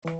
El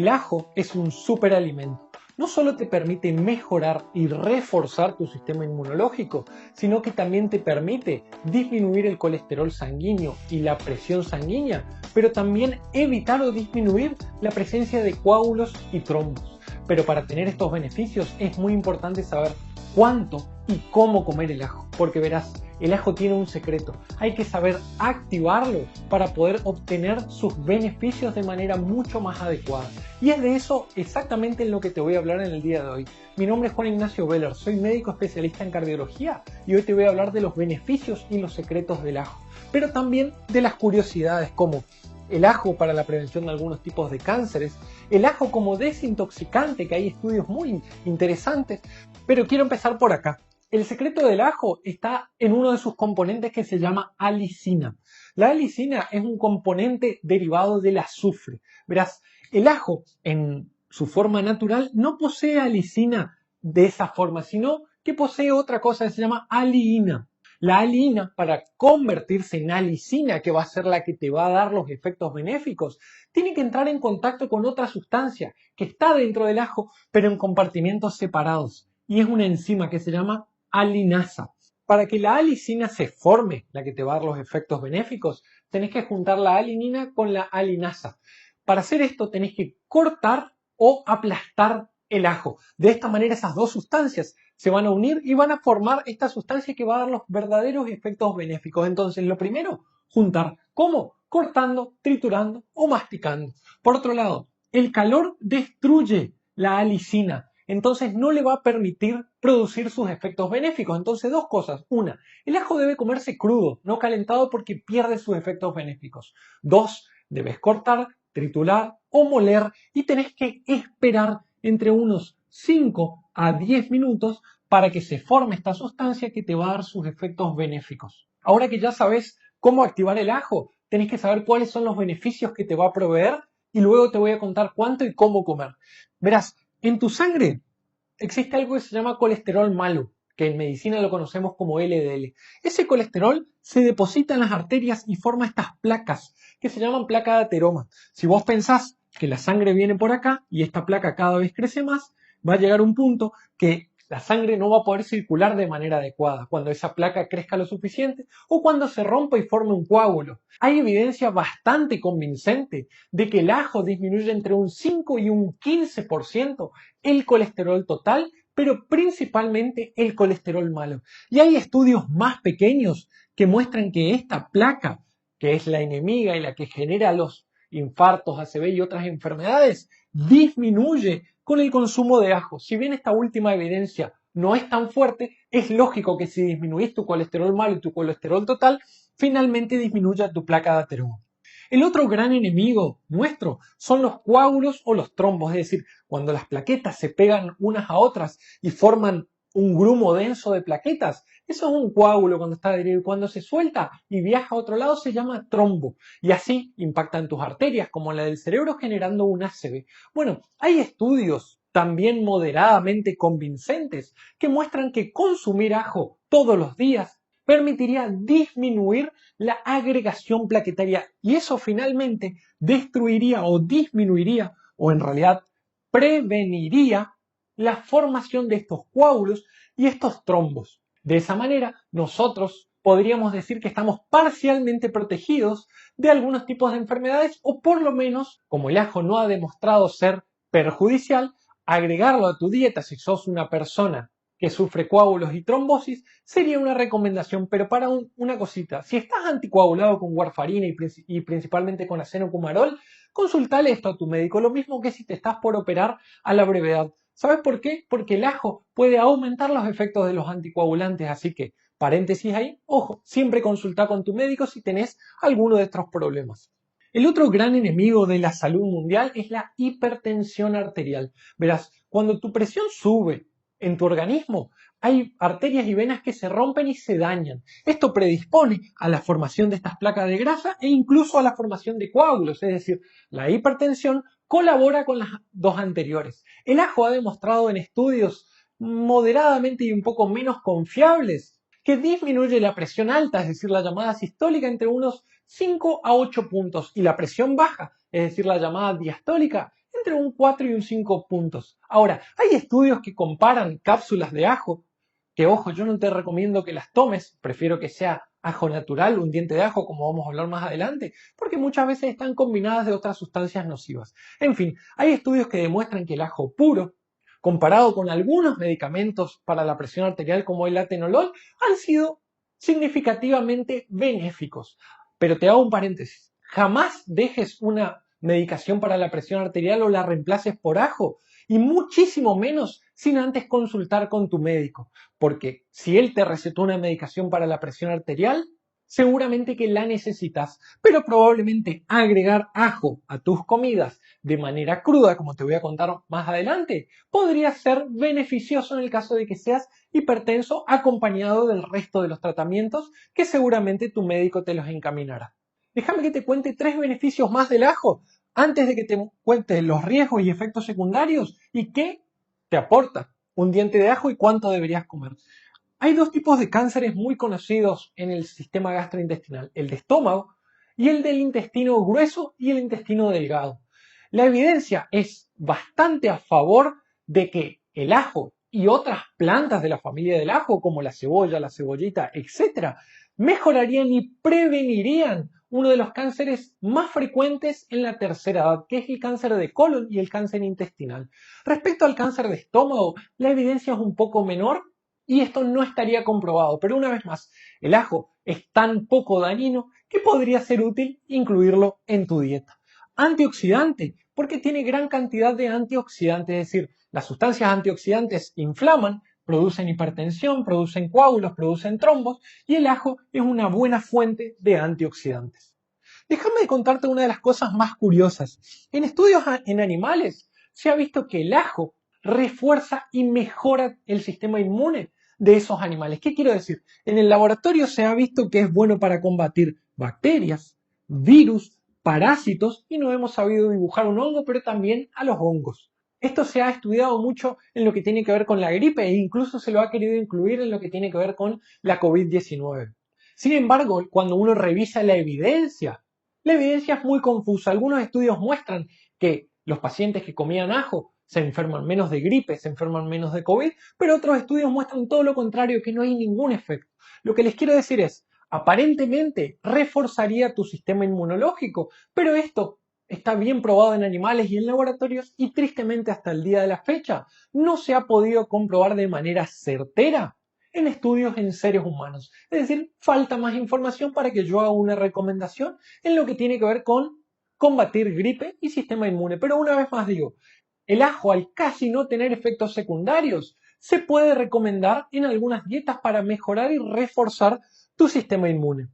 ajo es un superalimento. No solo te permite mejorar y reforzar tu sistema inmunológico, sino que también te permite disminuir el colesterol sanguíneo y la presión sanguínea, pero también evitar o disminuir la presencia de coágulos y trombos. Pero para tener estos beneficios es muy importante saber cuánto y cómo comer el ajo, porque verás, el ajo tiene un secreto, hay que saber activarlo para poder obtener sus beneficios de manera mucho más adecuada. Y es de eso exactamente en lo que te voy a hablar en el día de hoy. Mi nombre es Juan Ignacio Beller, soy médico especialista en cardiología y hoy te voy a hablar de los beneficios y los secretos del ajo, pero también de las curiosidades como el ajo para la prevención de algunos tipos de cánceres, el ajo como desintoxicante, que hay estudios muy interesantes, pero quiero empezar por acá. El secreto del ajo está en uno de sus componentes que se llama alicina. La alicina es un componente derivado del azufre. Verás, el ajo en su forma natural no posee alicina de esa forma, sino que posee otra cosa que se llama aliina. La aliina, para convertirse en alicina, que va a ser la que te va a dar los efectos benéficos, tiene que entrar en contacto con otra sustancia que está dentro del ajo, pero en compartimentos separados. Y es una enzima que se llama alinasa. Para que la alicina se forme, la que te va a dar los efectos benéficos, tenés que juntar la alinina con la alinasa. Para hacer esto tenés que cortar o aplastar el ajo. De esta manera esas dos sustancias se van a unir y van a formar esta sustancia que va a dar los verdaderos efectos benéficos. Entonces, lo primero, juntar. ¿Cómo? Cortando, triturando o masticando. Por otro lado, el calor destruye la alicina. Entonces no le va a permitir producir sus efectos benéficos. Entonces, dos cosas. Una, el ajo debe comerse crudo, no calentado porque pierde sus efectos benéficos. Dos, debes cortar, triturar o moler y tenés que esperar entre unos 5 a 10 minutos para que se forme esta sustancia que te va a dar sus efectos benéficos. Ahora que ya sabes cómo activar el ajo, tenés que saber cuáles son los beneficios que te va a proveer y luego te voy a contar cuánto y cómo comer. Verás, en tu sangre existe algo que se llama colesterol malo, que en medicina lo conocemos como LDL. Ese colesterol se deposita en las arterias y forma estas placas que se llaman placa de ateroma. Si vos pensás que la sangre viene por acá y esta placa cada vez crece más, va a llegar un punto que la sangre no va a poder circular de manera adecuada cuando esa placa crezca lo suficiente o cuando se rompa y forme un coágulo. Hay evidencia bastante convincente de que el ajo disminuye entre un 5 y un 15% el colesterol total, pero principalmente el colesterol malo. Y hay estudios más pequeños que muestran que esta placa, que es la enemiga y la que genera los infartos, ACV y otras enfermedades, disminuye con el consumo de ajo. Si bien esta última evidencia no es tan fuerte, es lógico que si disminuís tu colesterol malo y tu colesterol total, finalmente disminuya tu placa de ateroma. El otro gran enemigo nuestro son los coágulos o los trombos, es decir, cuando las plaquetas se pegan unas a otras y forman un grumo denso de plaquetas, eso es un coágulo cuando está adherido. Cuando se suelta y viaja a otro lado se llama trombo y así impactan tus arterias como la del cerebro generando un ACV. Bueno, hay estudios también moderadamente convincentes que muestran que consumir ajo todos los días permitiría disminuir la agregación plaquetaria y eso finalmente destruiría o disminuiría o en realidad preveniría la formación de estos coágulos y estos trombos. De esa manera, nosotros podríamos decir que estamos parcialmente protegidos de algunos tipos de enfermedades o por lo menos, como el ajo no ha demostrado ser perjudicial, agregarlo a tu dieta si sos una persona que sufre coágulos y trombosis, sería una recomendación, pero para una cosita, si estás anticoagulado con warfarina y principalmente con acenocumarol, consultale esto a tu médico, lo mismo que si te estás por operar a la brevedad. ¿Sabes por qué? Porque el ajo puede aumentar los efectos de los anticoagulantes, así que, paréntesis ahí, ojo, siempre consulta con tu médico si tenés alguno de estos problemas. El otro gran enemigo de la salud mundial es la hipertensión arterial. Verás, cuando tu presión sube en tu organismo, hay arterias y venas que se rompen y se dañan. Esto predispone a la formación de estas placas de grasa e incluso a la formación de coágulos, es decir, la hipertensión colabora con las dos anteriores. El ajo ha demostrado en estudios moderadamente y un poco menos confiables, que disminuye la presión alta, es decir, la llamada sistólica, entre unos 5 a 8 puntos, y la presión baja, es decir, la llamada diastólica, entre un 4 y un 5 puntos. Ahora, hay estudios que comparan cápsulas de ajo, que ojo, yo no te recomiendo que las tomes, prefiero que sea ajo natural, un diente de ajo, como vamos a hablar más adelante, porque muchas veces están combinadas de otras sustancias nocivas. En fin, hay estudios que demuestran que el ajo puro, comparado con algunos medicamentos para la presión arterial como el atenolol, han sido significativamente benéficos. Pero te hago un paréntesis, jamás dejes una medicación para la presión arterial o la reemplaces por ajo, y muchísimo menos sin antes consultar con tu médico, porque si él te recetó una medicación para la presión arterial, seguramente que la necesitas, pero probablemente agregar ajo a tus comidas de manera cruda, como te voy a contar más adelante, podría ser beneficioso en el caso de que seas hipertenso acompañado del resto de los tratamientos que seguramente tu médico te los encaminará. Déjame que te cuente 3 beneficios más del ajo antes de que te cuente los riesgos y efectos secundarios y qué te aporta un diente de ajo y cuánto deberías comer. Hay 2 tipos de cánceres muy conocidos en el sistema gastrointestinal, el de estómago y el del intestino grueso y el intestino delgado. La evidencia es bastante a favor de que el ajo y otras plantas de la familia del ajo, como la cebolla, la cebollita, etc., mejorarían y prevenirían uno de los cánceres más frecuentes en la tercera edad, que es el cáncer de colon y el cáncer intestinal. Respecto al cáncer de estómago, la evidencia es un poco menor y esto no estaría comprobado, pero una vez más, el ajo es tan poco dañino que podría ser útil incluirlo en tu dieta. Antioxidante, porque tiene gran cantidad de antioxidantes, es decir, las sustancias antioxidantes inflaman, producen hipertensión, producen coágulos, producen trombos, y el ajo es una buena fuente de antioxidantes. Déjame contarte una de las cosas más curiosas. En estudios en animales se ha visto que el ajo refuerza y mejora el sistema inmune de esos animales. ¿Qué quiero decir? En el laboratorio se ha visto que es bueno para combatir bacterias, virus, parásitos, y no hemos sabido dibujar un hongo, pero también a los hongos. Esto se ha estudiado mucho en lo que tiene que ver con la gripe e incluso se lo ha querido incluir en lo que tiene que ver con la COVID-19. Sin embargo, cuando uno revisa la evidencia es muy confusa. Algunos estudios muestran que los pacientes que comían ajo se enferman menos de gripe, se enferman menos de COVID, pero otros estudios muestran todo lo contrario, que no hay ningún efecto. Lo que les quiero decir es, aparentemente reforzaría tu sistema inmunológico, pero esto está bien probado en animales y en laboratorios y tristemente hasta el día de la fecha no se ha podido comprobar de manera certera en estudios en seres humanos. Es decir, falta más información para que yo haga una recomendación en lo que tiene que ver con combatir gripe y sistema inmune. Pero una vez más digo, el ajo, al casi no tener efectos secundarios, se puede recomendar en algunas dietas para mejorar y reforzar tu sistema inmune.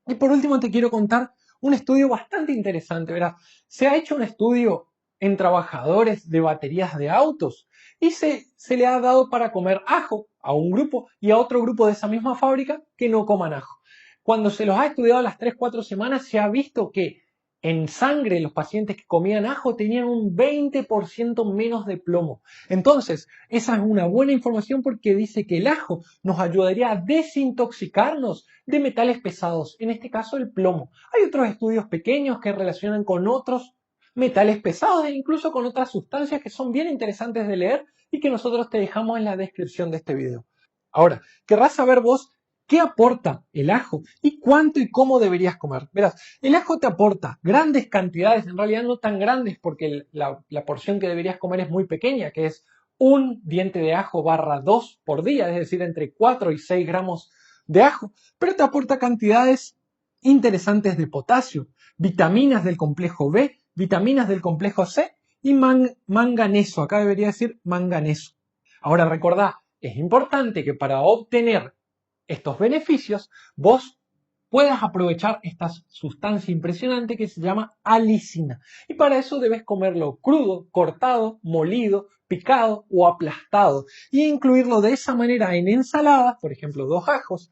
Y por último te quiero contar un estudio bastante interesante. Verás, se ha hecho un estudio en trabajadores de baterías de autos y se le ha dado para comer ajo a un grupo y a otro grupo de esa misma fábrica que no coman ajo. Cuando se los ha estudiado las 3-4 semanas se ha visto que en sangre los pacientes que comían ajo tenían un 20% menos de plomo. Entonces, esa es una buena información porque dice que el ajo nos ayudaría a desintoxicarnos de metales pesados, en este caso el plomo. Hay otros estudios pequeños que relacionan con otros metales pesados e incluso con otras sustancias que son bien interesantes de leer y que nosotros te dejamos en la descripción de este video. Ahora, querrás saber vos qué aporta el ajo y cuánto y cómo deberías comer. Verás, el ajo te aporta grandes cantidades, en realidad no tan grandes porque la porción que deberías comer es muy pequeña, que es un diente de ajo /2 por día, es decir, entre 4 y 6 gramos de ajo, pero te aporta cantidades interesantes de potasio, vitaminas del complejo B, vitaminas del complejo C y manganeso. Acá debería decir manganeso. Ahora recordá, es importante que para obtener estos beneficios vos puedas aprovechar esta sustancia impresionante que se llama alicina. Y para eso debes comerlo crudo, cortado, molido, picado o aplastado. Y incluirlo de esa manera en ensaladas, por ejemplo 2 ajos,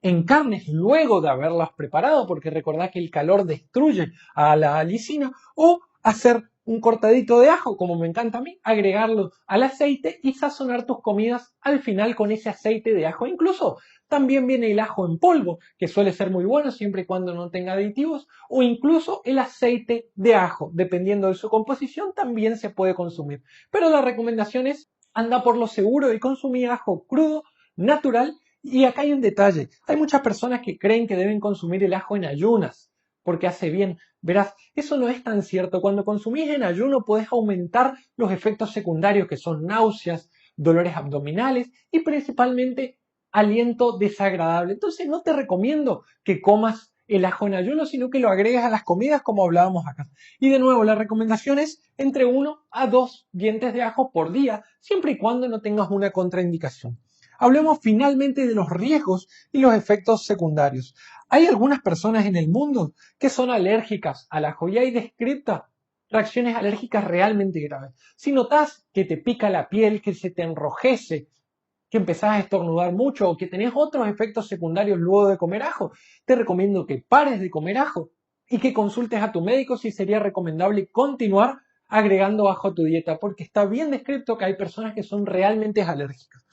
en carnes luego de haberlas preparado, porque recordá que el calor destruye a la alicina, o hacer un cortadito de ajo, como me encanta a mí, agregarlo al aceite y sazonar tus comidas al final con ese aceite de ajo. Incluso también viene el ajo en polvo, que suele ser muy bueno siempre y cuando no tenga aditivos, o incluso el aceite de ajo, dependiendo de su composición, también se puede consumir. Pero la recomendación es anda por lo seguro y consumir ajo crudo, natural. Y acá hay un detalle, hay muchas personas que creen que deben consumir el ajo en ayunas, porque hace bien. Verás, eso no es tan cierto. Cuando consumís en ayuno podés aumentar los efectos secundarios que son náuseas, dolores abdominales y principalmente aliento desagradable. Entonces no te recomiendo que comas el ajo en ayuno, sino que lo agregues a las comidas como hablábamos acá. Y de nuevo, la recomendación es entre 1 a 2 dientes de ajo por día, siempre y cuando no tengas una contraindicación. Hablemos finalmente de los riesgos y los efectos secundarios. Hay algunas personas en el mundo que son alérgicas al ajo y hay descritas reacciones alérgicas realmente graves. Si notas que te pica la piel, que se te enrojece, que empezás a estornudar mucho o que tenés otros efectos secundarios luego de comer ajo, te recomiendo que pares de comer ajo y que consultes a tu médico si sería recomendable continuar agregando ajo a tu dieta, porque está bien descrito que hay personas que son realmente alérgicas.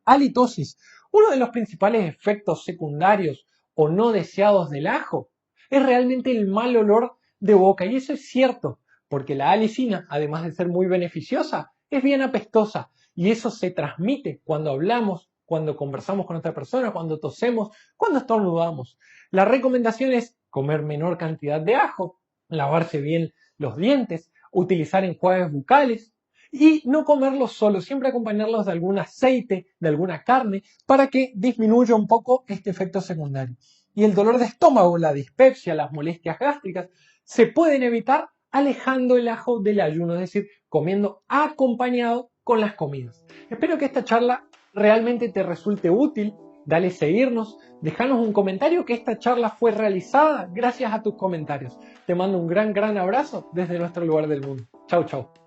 Halitosis. Uno de los principales efectos secundarios o no deseados del ajo es realmente el mal olor de boca. Y eso es cierto, porque la alicina, además de ser muy beneficiosa, es bien apestosa. Y eso se transmite cuando hablamos, cuando conversamos con otra persona, cuando tosemos, cuando estornudamos. La recomendación es comer menor cantidad de ajo, lavarse bien los dientes, utilizar enjuagues bucales, y no comerlos solos, siempre acompañarlos de algún aceite, de alguna carne, para que disminuya un poco este efecto secundario. Y el dolor de estómago, la dispepsia, las molestias gástricas, se pueden evitar alejando el ajo del ayuno, es decir, comiendo acompañado con las comidas. Espero que esta charla realmente te resulte útil. Dale seguirnos, déjanos un comentario que esta charla fue realizada gracias a tus comentarios. Te mando un gran abrazo desde nuestro lugar del mundo. Chau, chau.